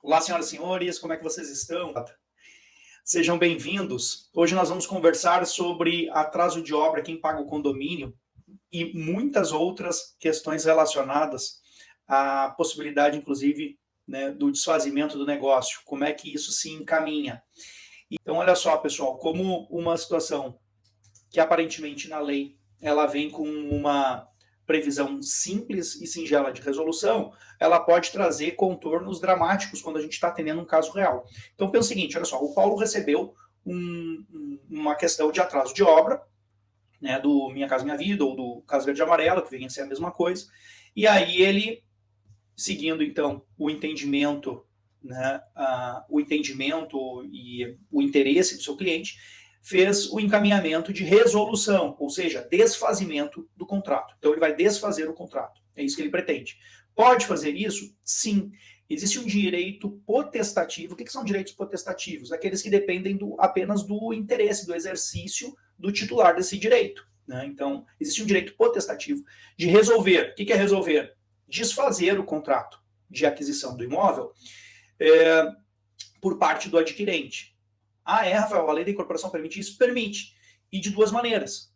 Olá, senhoras e senhores, como é que vocês estão? Sejam bem-vindos. Hoje nós vamos conversar sobre atraso de obra, quem paga o condomínio e muitas outras questões relacionadas à possibilidade, inclusive, né, do desfazimento do negócio, como é que isso se encaminha. Então, olha só, pessoal, como uma situação que aparentemente na lei ela vem com uma previsão simples e singela de resolução, ela pode trazer contornos dramáticos quando a gente está atendendo um caso real. Então, pensa o seguinte, olha só, o Paulo recebeu uma questão de atraso de obra, né, do Minha Casa Minha Vida, ou do Casa Verde e Amarela, que vem a ser a mesma coisa, e aí ele, seguindo, então, o entendimento, né, o entendimento e o interesse do seu cliente, fez o encaminhamento de resolução, ou seja, desfazimento do contrato. Então, ele vai desfazer o contrato. É isso que ele pretende. Pode fazer isso? Sim. Existe um direito potestativo. O que são direitos potestativos? Aqueles que dependem apenas do interesse, do exercício do titular desse direito. Né? Então, existe um direito potestativo de resolver. O que é resolver? Desfazer o contrato de aquisição do imóvel por parte do adquirente. Rafael, a lei da incorporação permite isso? Permite. E de duas maneiras.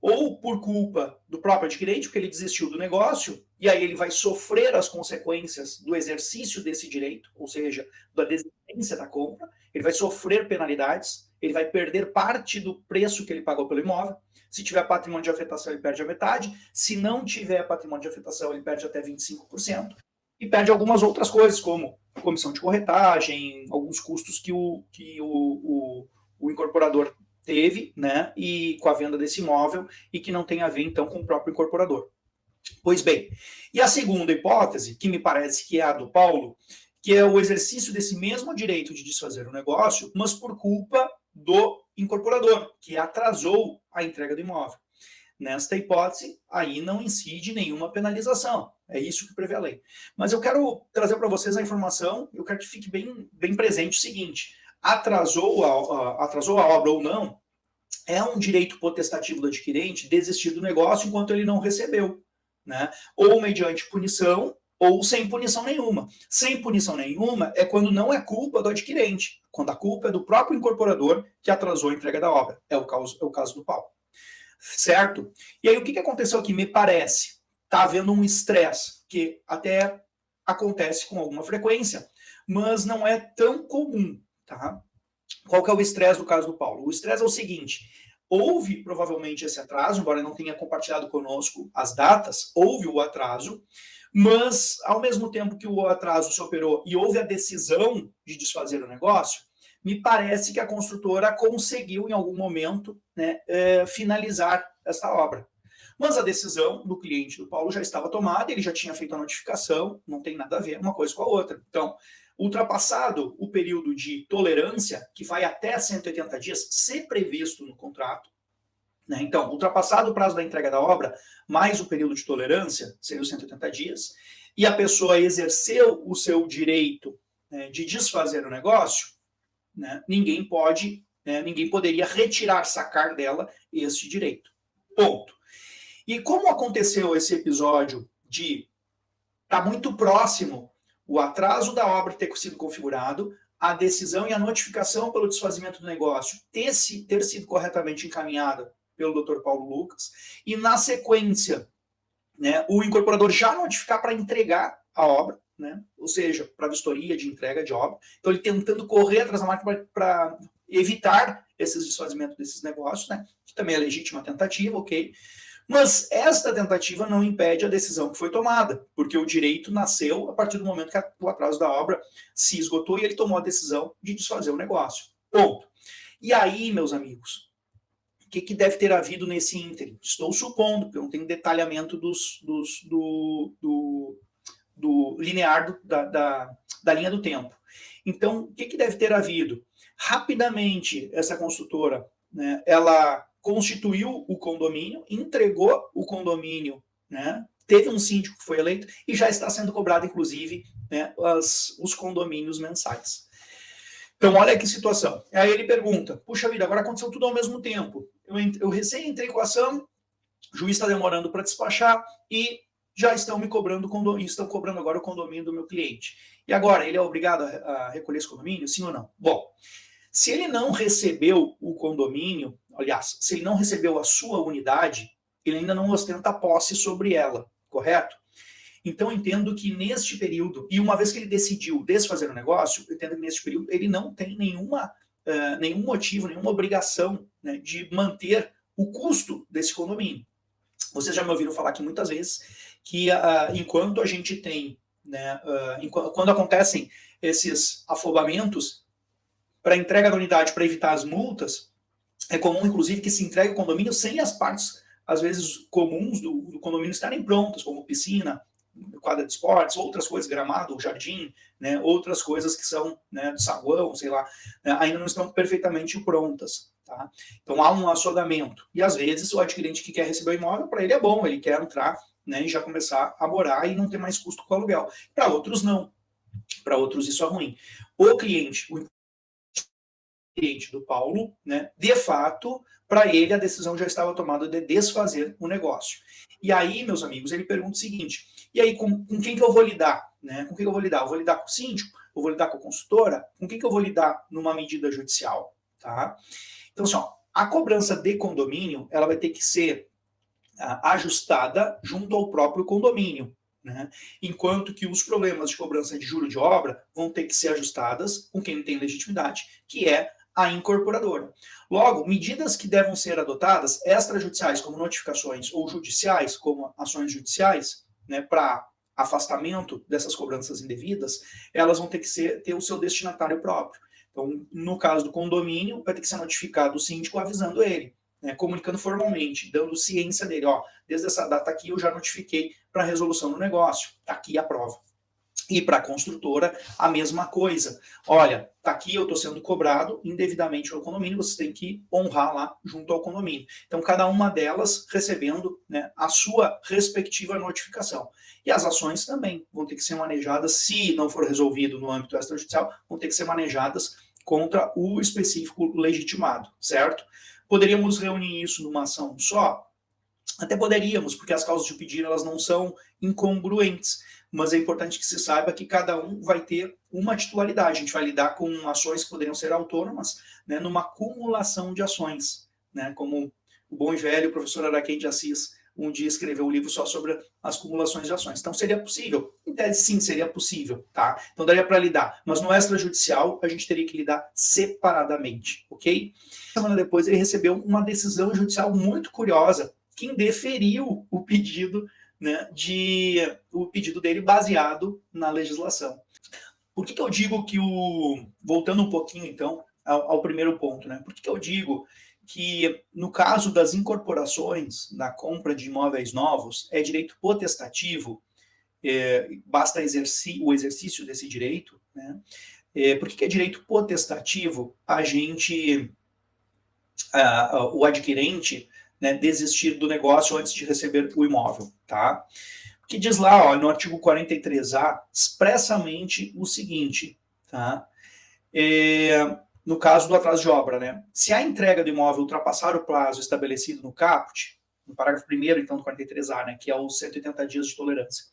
Ou por culpa do próprio adquirente, porque ele desistiu do negócio, e aí ele vai sofrer as consequências do exercício desse direito, ou seja, da desistência da compra, ele vai sofrer penalidades, ele vai perder parte do preço que ele pagou pelo imóvel. Se tiver patrimônio de afetação, ele perde a metade. Se não tiver patrimônio de afetação, ele perde até 25%. E perde algumas outras coisas, como comissão de corretagem, alguns custos que o incorporador teve, né, e com a venda desse imóvel, e que não tem a ver, então, com o próprio incorporador. Pois bem, e a segunda hipótese, que me parece que é a do Paulo, que é o exercício desse mesmo direito de desfazer o negócio, mas por culpa do incorporador, que atrasou a entrega do imóvel. Nesta hipótese, aí não incide nenhuma penalização. É isso que prevê a lei. Mas eu quero trazer para vocês a informação, eu quero que fique bem presente o seguinte: atrasou a obra ou não, é um direito potestativo do adquirente desistir do negócio enquanto ele não recebeu. Né? Ou mediante punição, ou sem punição nenhuma. Sem punição nenhuma é quando não é culpa do adquirente, quando a culpa é do próprio incorporador que atrasou a entrega da obra. É o caso do Paulo. Certo? E aí o que aconteceu aqui? Me parece, está havendo um estresse que até acontece com alguma frequência, mas não é tão comum, tá? Qual que é o estresse do caso do Paulo? O estresse é o seguinte: houve provavelmente esse atraso, embora não tenha compartilhado conosco as datas, houve o atraso, mas ao mesmo tempo que o atraso se operou e houve a decisão de desfazer o negócio, me parece que a construtora conseguiu, em algum momento, né, finalizar esta obra. Mas a decisão do cliente do Paulo já estava tomada, ele já tinha feito a notificação, não tem nada a ver uma coisa com a outra. Então, ultrapassado o período de tolerância, que vai até 180 dias, se previsto no contrato, né? Então, ultrapassado o prazo da entrega da obra, mais o período de tolerância, seria os 180 dias, e a pessoa exerceu o seu direito, né, de desfazer o negócio, né, ninguém poderia retirar, sacar dela esse direito. Ponto. E como aconteceu esse episódio de estar muito próximo o atraso da obra ter sido configurado, a decisão e a notificação pelo desfazimento do negócio ter sido corretamente encaminhada pelo Dr. Paulo Lucas, e na sequência, né, o incorporador já notificar para entregar a obra, né, ou seja, para vistoria de entrega de obra. Então ele tentando correr atrás da máquina para evitar esses desfazimentos desses negócios, né, que também é legítima tentativa, ok? Mas esta tentativa não impede a decisão que foi tomada, porque o direito nasceu a partir do momento que o atraso da obra se esgotou e ele tomou a decisão de desfazer o negócio. Ponto. E aí, meus amigos, o que deve ter havido nesse ínterim? Estou supondo, porque eu não tenho detalhamento do linear da linha do tempo. Então, o que deve ter havido? Rapidamente, essa construtora, né, ela constituiu o condomínio, entregou o condomínio, né, teve um síndico que foi eleito e já está sendo cobrado, inclusive, né, os condomínios mensais. Então, olha que situação. Aí ele pergunta, puxa vida, agora aconteceu tudo ao mesmo tempo. Eu recém entrei com a ação, o juiz está demorando para despachar e já estão me cobrando estão cobrando agora o condomínio do meu cliente. E agora, ele é obrigado a recolher esse condomínio, sim ou não? Bom, se ele não recebeu o condomínio, aliás, se ele não recebeu a sua unidade, ele ainda não ostenta posse sobre ela, correto? Então, entendo que neste período, e uma vez que ele decidiu desfazer o negócio, eu entendo que neste período ele não tem nenhum motivo, nenhuma obrigação, né, de manter o custo desse condomínio. Vocês já me ouviram falar aqui muitas vezes que enquanto a gente tem, né, quando acontecem esses afobamentos para entrega da unidade para evitar as multas, é comum, inclusive, que se entregue o condomínio sem as partes, às vezes, comuns do condomínio estarem prontas, como piscina, quadra de esportes, outras coisas, gramado, jardim, né, outras coisas que são, né, de saguão, sei lá, né, ainda não estão perfeitamente prontas. Tá? Então há um assodamento. E às vezes o adquirente que quer receber o imóvel, para ele é bom, ele quer entrar, né, e já começar a morar e não ter mais custo com o aluguel. Para outros, não. Para outros, isso é ruim. O cliente do Paulo, né, de fato, para ele a decisão já estava tomada de desfazer o negócio. E aí, meus amigos, ele pergunta o seguinte: e aí, com quem que eu vou lidar? Né? Com quem eu vou lidar? Eu vou lidar com o síndico? Eu vou lidar com a consultora? Com quem que eu vou lidar numa medida judicial? Tá? Então, assim, ó, a cobrança de condomínio ela vai ter que ser ajustada junto ao próprio condomínio. Né? Enquanto que os problemas de cobrança de juro de obra vão ter que ser ajustadas com quem não tem legitimidade, que é a incorporadora. Logo, medidas que devem ser adotadas, extrajudiciais, como notificações, ou judiciais, como ações judiciais, né, para afastamento dessas cobranças indevidas, elas vão ter que ter o seu destinatário próprio. Então, no caso do condomínio, vai ter que ser notificado o síndico avisando ele, né, comunicando formalmente, dando ciência dele, ó, desde essa data aqui eu já notifiquei para resolução do negócio, tá aqui a prova. E para a construtora, a mesma coisa. Olha, tá aqui, eu estou sendo cobrado indevidamente pelo condomínio, vocês têm que honrar lá junto ao condomínio. Então, cada uma delas recebendo, né, a sua respectiva notificação. E as ações também vão ter que ser manejadas, se não for resolvido no âmbito extrajudicial, vão ter que ser manejadas contra o específico legitimado, certo? Poderíamos reunir isso numa ação só? Até poderíamos, porque as causas de pedir elas não são incongruentes, mas é importante que se saiba que cada um vai ter uma titularidade. A gente vai lidar com ações que poderiam ser autônomas, né, numa acumulação de ações, né, como o bom e velho professor Araquém de Assis um dia escreveu um livro só sobre as acumulações de ações. Então seria possível? Em tese, sim, seria possível, tá? Então daria para lidar, mas no extrajudicial a gente teria que lidar separadamente, ok? Semana depois ele recebeu uma decisão judicial muito curiosa que indeferiu o pedido, né, o pedido dele baseado na legislação. Por que eu digo que voltando um pouquinho então ao primeiro ponto, né? Por que eu digo que no caso das incorporações na compra de imóveis novos é direito potestativo, basta o exercício desse direito, né? Por que é direito potestativo o adquirente, né, desistir do negócio antes de receber o imóvel, tá? Que diz lá, ó, no artigo 43A, expressamente o seguinte, tá? No caso do atraso de obra, né? Se a entrega do imóvel ultrapassar o prazo estabelecido no caput, no parágrafo 1º, então, do 43A, né, que é os 180 dias de tolerância.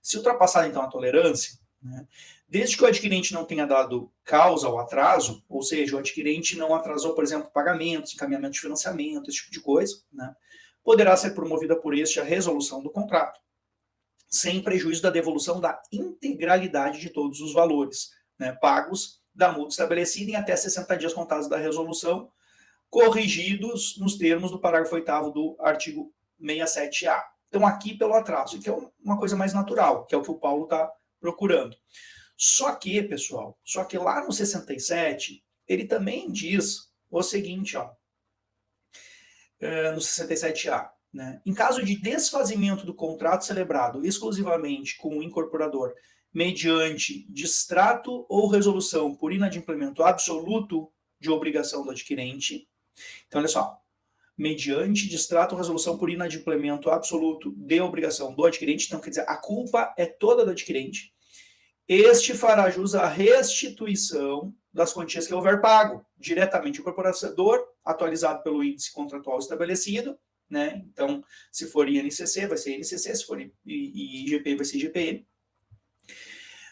Se ultrapassar, então, a tolerância, né, desde que o adquirente não tenha dado causa ao atraso, ou seja, o adquirente não atrasou, por exemplo, pagamentos, encaminhamento de financiamento, esse tipo de coisa, né, poderá ser promovida por este a resolução do contrato, sem prejuízo da devolução da integralidade de todos os valores, né, pagos da multa estabelecida em até 60 dias contados da resolução, corrigidos nos termos do parágrafo 8º do artigo 67A. Então, aqui pelo atraso, que é uma coisa mais natural, que é o que o Paulo está procurando. Só que, pessoal, lá no 67, ele também diz o seguinte, ó, no 67A, né? Em caso de desfazimento do contrato celebrado exclusivamente com o incorporador mediante distrato ou resolução por inadimplemento absoluto de obrigação do adquirente, então olha só, mediante distrato ou resolução por inadimplemento absoluto de obrigação do adquirente, então quer dizer, a culpa é toda do adquirente, este fará jus à restituição das quantias que houver pago diretamente ao incorporador, atualizado pelo índice contratual estabelecido, né? Então, se for INCC, vai ser INCC, se for IGP, vai ser IGPM.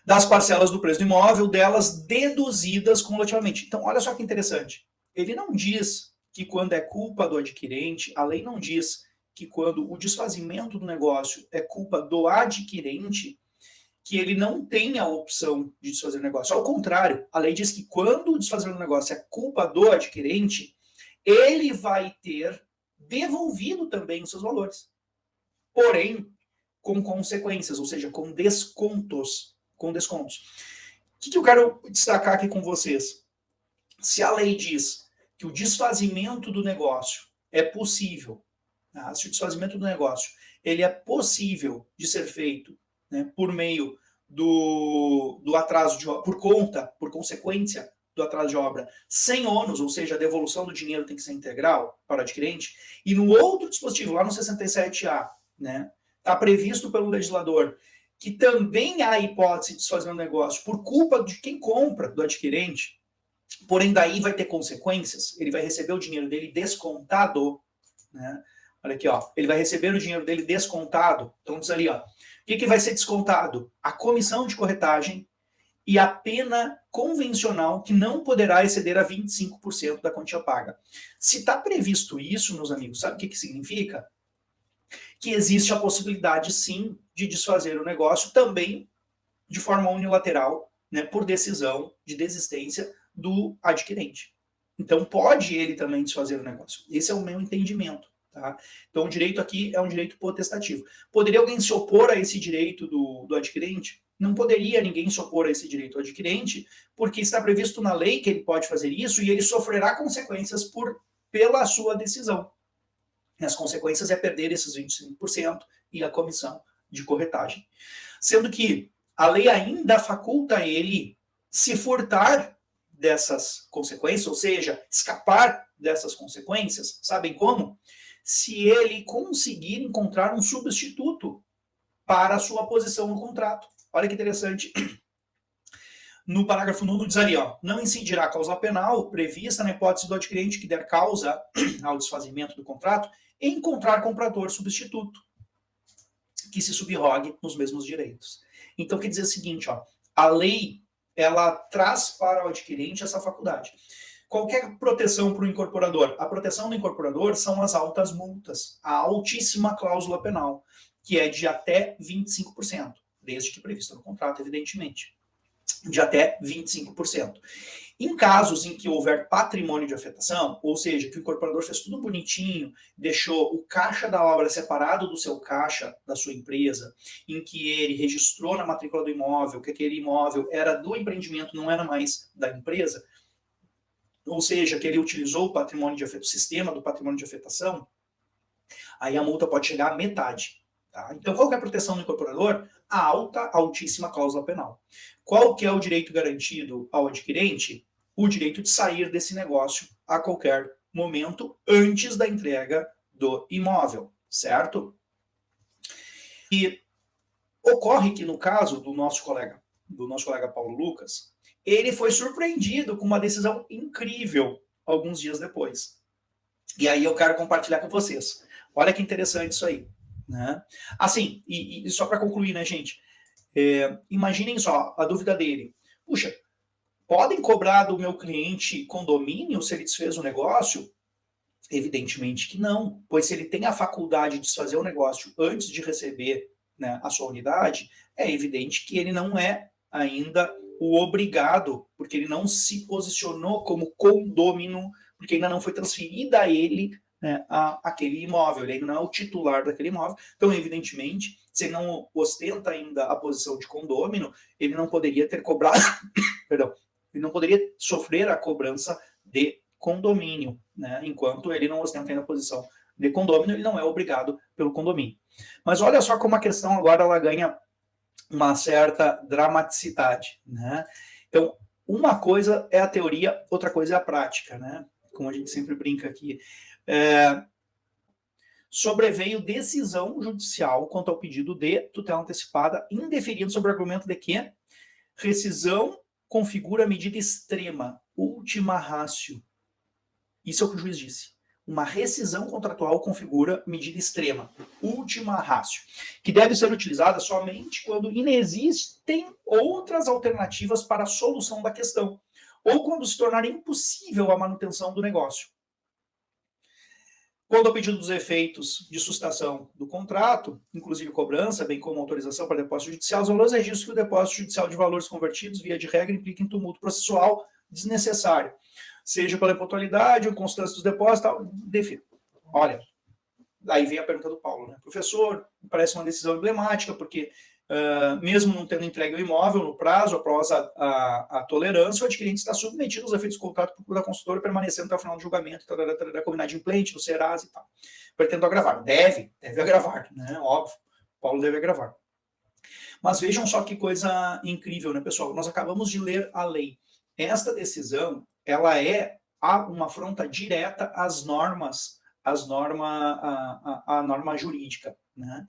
das parcelas do preço do imóvel, delas deduzidas cumulativamente. Então, olha só que interessante. Ele não diz que quando é culpa do adquirente, a lei não diz que quando o desfazimento do negócio é culpa do adquirente, que ele não tem a opção de desfazer o negócio. Ao contrário, a lei diz que quando o desfazer do negócio é culpa do adquirente, ele vai ter devolvido também os seus valores. Porém, com consequências, ou seja, com descontos. O que eu quero destacar aqui com vocês? Se a lei diz que o desfazimento do negócio é possível, tá? Se o desfazimento do negócio ele é possível de ser feito, né, por meio do atraso de obra, por consequência do atraso de obra, sem ônus, ou seja, a devolução do dinheiro tem que ser integral para o adquirente, e no outro dispositivo, lá no 67A, né, está previsto pelo legislador que também há a hipótese de desfazer um negócio por culpa de quem compra, do adquirente, porém daí vai ter consequências, ele vai receber o dinheiro dele descontado, né? Olha aqui, ó, ele vai receber o dinheiro dele descontado, então diz ali, ó, o que vai ser descontado? A comissão de corretagem e a pena convencional que não poderá exceder a 25% da quantia paga. Se está previsto isso, meus amigos, sabe o que significa? Que existe a possibilidade, sim, de desfazer o negócio também de forma unilateral, né, por decisão de desistência do adquirente. Então, pode ele também desfazer o negócio. Esse é o meu entendimento. Tá? Então, o direito aqui é um direito potestativo. Poderia alguém se opor a esse direito do adquirente? Não poderia ninguém se opor a esse direito do adquirente, porque está previsto na lei que ele pode fazer isso e ele sofrerá consequências pela sua decisão. As consequências é perder esses 25% e a comissão de corretagem. Sendo que a lei ainda faculta ele se furtar dessas consequências, ou seja, escapar dessas consequências, sabem como? Se ele conseguir encontrar um substituto para a sua posição no contrato. Olha que interessante. No parágrafo 9 diz ali, ó, não incidirá a causa penal prevista na hipótese do adquirente que der causa ao desfazimento do contrato encontrar comprador substituto que se subrogue nos mesmos direitos. Então, quer dizer o seguinte, ó, a lei ela traz para o adquirente essa faculdade. Qualquer proteção para o incorporador? A proteção do incorporador são as altas multas, a altíssima cláusula penal, que é de até 25%, desde que prevista no contrato, evidentemente, de até 25%. Em casos em que houver patrimônio de afetação, ou seja, que o incorporador fez tudo bonitinho, deixou o caixa da obra separado do seu caixa da sua empresa, em que ele registrou na matrícula do imóvel que aquele imóvel era do empreendimento, não era mais da empresa, ou seja, que ele utilizou o patrimônio de afetação, o sistema do patrimônio de afetação, aí a multa pode chegar à metade. Tá? Então, qual que é a proteção do incorporador? A altíssima cláusula penal. Qual que é o direito garantido ao adquirente? O direito de sair desse negócio a qualquer momento antes da entrega do imóvel, certo? E ocorre que no caso do nosso colega Paulo Lucas, ele foi surpreendido com uma decisão incrível alguns dias depois. E aí eu quero compartilhar com vocês. Olha que interessante isso aí. Né? Assim, e só para concluir, né, gente? Imaginem só a dúvida dele. Puxa, podem cobrar do meu cliente condomínio se ele desfez o negócio? Evidentemente que não, pois se ele tem a faculdade de desfazer o negócio antes de receber, né, a sua unidade, é evidente que ele não é ainda o obrigado, porque ele não se posicionou como condômino, porque ainda não foi transferida a ele, né, aquele imóvel, ele ainda não é o titular daquele imóvel. Então, evidentemente, se ele não ostenta ainda a posição de condômino, ele não poderia ter cobrado, perdão, ele não poderia sofrer a cobrança de condomínio, né, enquanto ele não ostenta ainda a posição de condômino, ele não é obrigado pelo condomínio. Mas olha só como a questão agora ela ganha uma certa dramaticidade, né? Então, uma coisa é a teoria, outra coisa é a prática, né? Como a gente sempre brinca aqui. Sobreveio decisão judicial quanto ao pedido de tutela antecipada indeferido sobre o argumento de que rescisão configura medida extrema, última ratio. Isso é o que o juiz disse. uma rescisão contratual configura medida extrema, última ratio, que deve ser utilizada somente quando inexistem outras alternativas para a solução da questão, ou quando se tornar impossível a manutenção do negócio. Quando ao pedido dos efeitos de sustação do contrato, inclusive cobrança, bem como autorização para depósito judicial, os valores registros que o depósito judicial de valores convertidos, via de regra, implica em tumulto processual desnecessário, seja pela pontualidade ou constância dos depósitos, tal, enfim. Olha, aí vem a pergunta do Paulo, né? Professor, parece uma decisão emblemática, porque mesmo não tendo entregue o imóvel no prazo, após a tolerância, o adquirente está submetido aos efeitos do contrato por da consultora, permanecendo até o final do julgamento, da comunidade implente, do Serasa e tal. Pretendo agravar. Deve agravar, né? Óbvio. Paulo deve agravar. Mas vejam só que coisa incrível, né, pessoal? Nós acabamos de ler a lei. Esta decisão, ela é uma afronta direta às normas, à norma jurídica, né?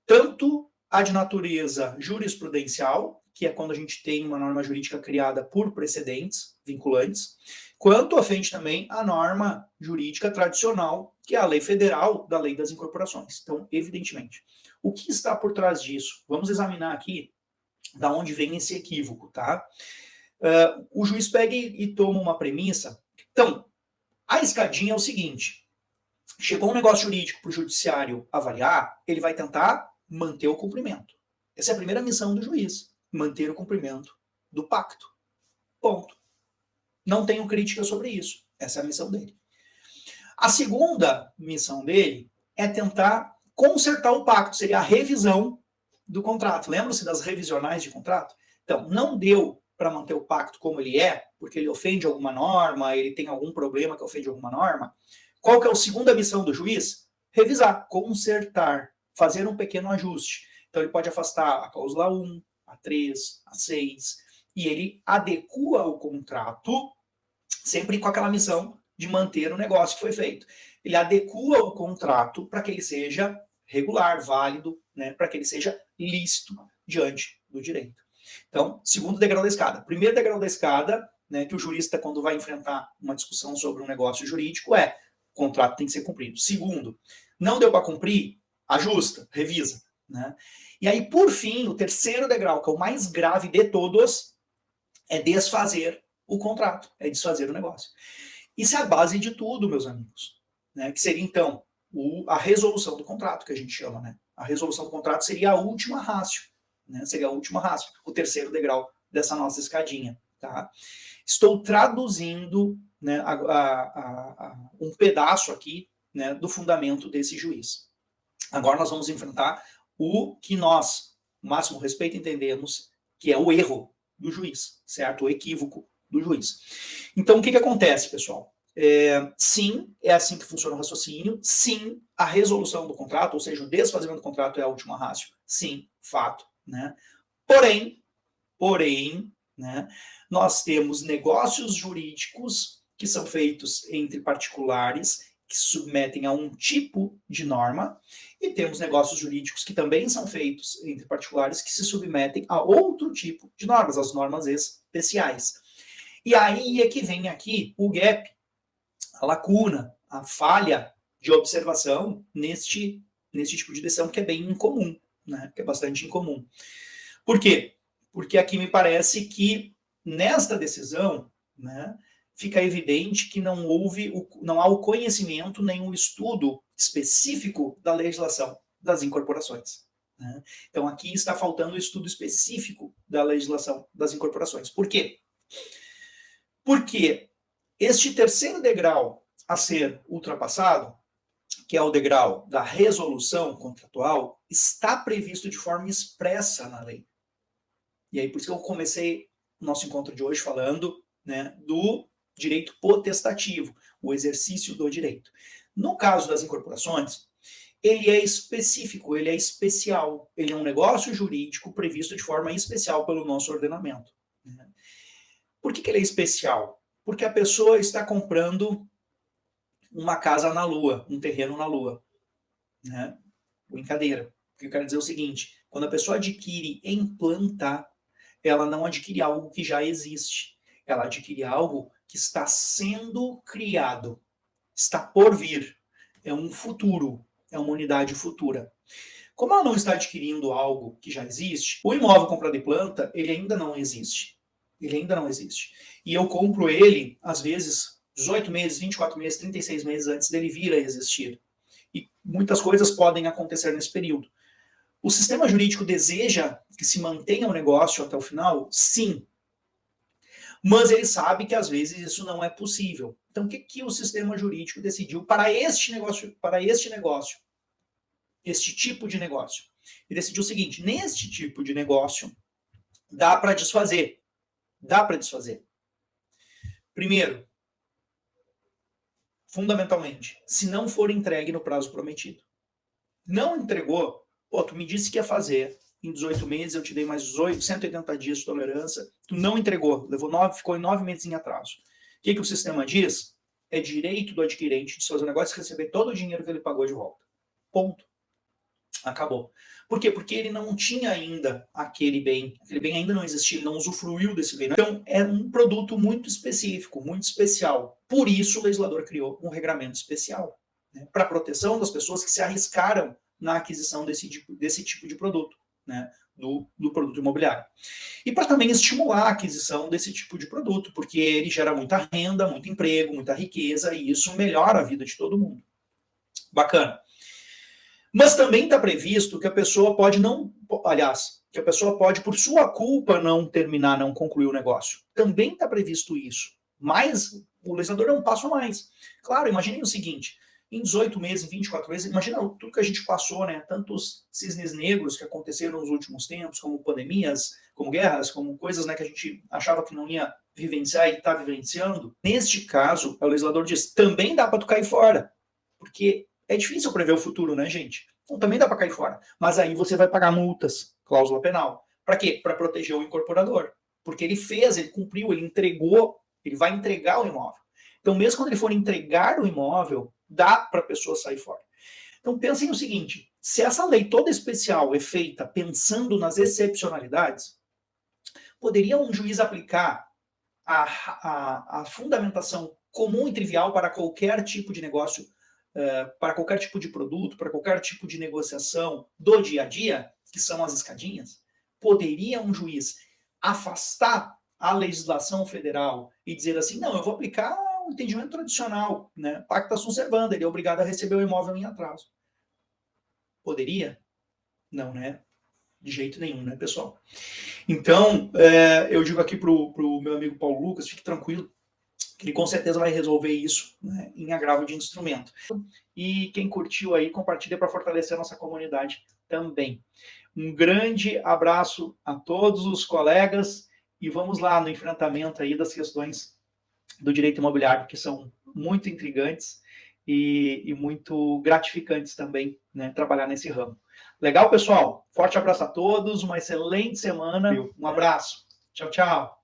Tanto a de natureza jurisprudencial, que é quando a gente tem uma norma jurídica criada por precedentes vinculantes, quanto ofende também a norma jurídica tradicional, que é a lei federal da lei das incorporações. Então, evidentemente, o que está por trás disso? Vamos examinar aqui da onde vem esse equívoco, tá? O juiz pega e toma uma premissa. Então, a escadinha é o seguinte: chegou um negócio jurídico para o judiciário avaliar, ele vai tentar manter o cumprimento. Essa é a primeira missão do juiz, manter o cumprimento do pacto. Ponto. Não tenho crítica sobre isso. Essa é a missão dele. A segunda missão dele é tentar consertar o pacto, seria a revisão do contrato. Lembram-se das revisionais de contrato? Então, não deu para manter o pacto como ele é, porque ele ofende alguma norma, ele tem algum problema que ofende alguma norma. Qual que é a segunda missão do juiz? Revisar, consertar, fazer um pequeno ajuste. Então ele pode afastar a cláusula 1, a 3, a 6, e ele adequa o contrato sempre com aquela missão de manter o negócio que foi feito. Ele adequa o contrato para que ele seja regular, válido, né, para que ele seja lícito diante do direito. Então, segundo degrau da escada. Primeiro degrau da escada, né, que o jurista, quando vai enfrentar uma discussão sobre um negócio jurídico, o contrato tem que ser cumprido. Segundo, não deu para cumprir, ajusta, revisa. Né? E aí, por fim, o terceiro degrau, que é o mais grave de todos, é desfazer o contrato, é desfazer o negócio. Isso é a base de tudo, meus amigos. Né? Que seria, então, a resolução do contrato, que a gente chama. Né? A resolução do contrato seria a última ratio. Né? Seria a última ratio, o terceiro degrau dessa nossa escadinha. Tá? Estou traduzindo, né, um pedaço aqui, né, do fundamento desse juiz. Agora nós vamos enfrentar o que nós, com o máximo respeito, entendemos que é o erro do juiz, certo? O equívoco do juiz. Então, o que acontece, pessoal? Sim, é assim que funciona o raciocínio. Sim, a resolução do contrato, ou seja, o desfazimento do contrato é a última ratio. Sim, fato. Né? Porém, né, nós temos negócios jurídicos que são feitos entre particulares, que se submetem a um tipo de norma, e temos negócios jurídicos que também são feitos entre particulares que se submetem a outro tipo de normas, as normas especiais. E aí é que vem aqui o gap, a lacuna, a falha de observação neste tipo de decisão que é bem incomum, né? Que é bastante incomum. Por quê? Porque aqui me parece que nesta decisão, né, fica evidente que não há o conhecimento nem o estudo específico da legislação das incorporações. Né? Então aqui está faltando o estudo específico da legislação das incorporações. Por quê? Porque este terceiro degrau a ser ultrapassado, que é o degrau da resolução contratual, está previsto de forma expressa na lei. E aí por isso que eu comecei o nosso encontro de hoje falando, né, do direito potestativo, o exercício do direito. No caso das incorporações, ele é específico, ele é especial, ele é um negócio jurídico previsto de forma especial pelo nosso ordenamento. Né? Por que ele é especial? Porque a pessoa está comprando uma casa na Lua, um terreno na Lua. Né? Brincadeira. O que eu quero dizer é o seguinte, quando a pessoa adquire em planta, ela não adquire algo que já existe. Ela adquire algo que está sendo criado. está por vir. É um futuro, é uma unidade futura. Como ela não está adquirindo algo que já existe, o imóvel comprado em planta, ele ainda não existe. Ele ainda não existe. E eu compro ele, às vezes, 18 meses, 24 meses, 36 meses antes dele vir a existir. E muitas coisas podem acontecer nesse período. O sistema jurídico deseja que se mantenha o negócio até o final? Sim. Mas ele sabe que às vezes isso não é possível. Então, o que o sistema jurídico decidiu para este negócio, este tipo de negócio? Ele decidiu o seguinte: neste tipo de negócio, dá para desfazer. Dá para desfazer. Primeiro, fundamentalmente, se não for entregue no prazo prometido. Não entregou, pô, tu me disse que ia fazer em 18 meses, eu te dei mais 180 dias de tolerância, tu não entregou, ficou em 9 meses em atraso. O que o sistema diz? É direito do adquirente de fazer o negócio e receber todo o dinheiro que ele pagou de volta. Ponto. Acabou. Por quê? Porque ele não tinha ainda aquele bem ainda não existia, ele não usufruiu desse bem. Então, é um produto muito específico, muito especial. Por isso, o legislador criou um regramento especial, né, para a proteção das pessoas que se arriscaram na aquisição desse tipo de produto, né, do produto imobiliário. E para também estimular a aquisição desse tipo de produto, porque ele gera muita renda, muito emprego, muita riqueza, e isso melhora a vida de todo mundo. Bacana. Mas também está previsto que a pessoa pode que a pessoa pode, por sua culpa, não terminar, não concluir o negócio. Também está previsto isso. Mas o legislador dá um passo a mais. Claro, imaginem o seguinte: em 18 meses, em 24 meses, imagina tudo que a gente passou, né? Tantos cisnes negros que aconteceram nos últimos tempos, como pandemias, como guerras, como coisas, né, que a gente achava que não ia vivenciar e está vivenciando. Neste caso, o legislador diz: também dá para tu cair fora. Porque é difícil prever o futuro, né, gente? Então também dá para cair fora. Mas aí você vai pagar multas, cláusula penal. Para quê? Para proteger o incorporador. Porque ele fez, ele cumpriu, ele entregou, ele vai entregar o imóvel. Então, mesmo quando ele for entregar o imóvel, dá para a pessoa sair fora. Então, pensem o seguinte: se essa lei toda especial é feita pensando nas excepcionalidades, poderia um juiz aplicar a fundamentação comum e trivial para qualquer tipo de negócio, para qualquer tipo de produto, para qualquer tipo de negociação do dia a dia, que são as escadinhas? Poderia um juiz afastar a legislação federal e dizer assim: não, eu vou aplicar o entendimento tradicional, né? Pacta sunt servanda, ele é obrigado a receber o imóvel em atraso. Poderia? Não, né? De jeito nenhum, né, pessoal? Então, eu digo aqui pro meu amigo Paulo Lucas, fique tranquilo, que ele com certeza vai resolver isso, né, em agravo de instrumento. E quem curtiu aí, compartilha para fortalecer a nossa comunidade também. Um grande abraço a todos os colegas e vamos lá no enfrentamento aí das questões do direito imobiliário, que são muito intrigantes e muito gratificantes também, né, trabalhar nesse ramo. Legal, pessoal? Forte abraço a todos, uma excelente semana, um abraço. Tchau, tchau.